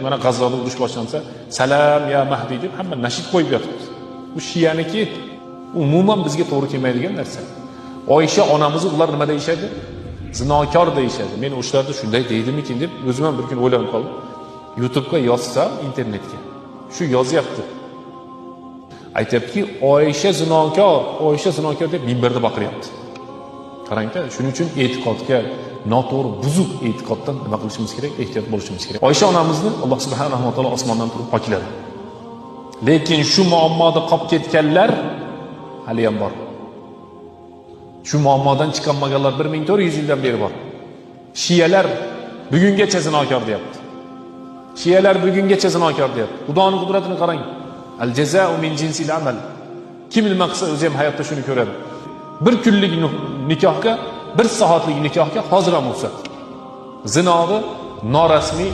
mana G'azzoda urush boshlansa, "Salam ya Mahdi" deb hamma nashid qo'yib yotibdi. Bu shiyaniki umuman bizga to'g'ri kelmaydigan narsa. Oysha onamizni ular nima deyishadi? Zinokor deyishadi. Men o'shlarda shunday deydimikin deb o'zim ham bir kun o'ylanib qoldim. YouTube'ga yozsam internetga shu yozyapti. Aytayaptiki, Oysha zinokor deb minbarda baqiryapti. Qarangda, shuning uchun e'tiqodga noto'g'ri, buzuq e'tiqoddan nima qilishimiz kerak, ehtiyot bo'lishimiz kerak. Oysha onamizni Alloh subhanahu va taolo osmondan turib pokladi. Lekin shu muammoda qolib ketganlar hali ham bor. Shu muammodan chiqolmaganlar 1400 yildan beri bor. Shiyalar bugungacha zinokor deyapti. Shiyalar bugungacha zinokor deyapti. Xudoning qudratini qarang. Al jazaa'u min jinsil amal. Kim nima qilsa o'zi ham hayotda shuni ko'radi. Bir kunlik nikohga, bir soatlik nikohga hozir ham ruxsat. Zinoni norasmiy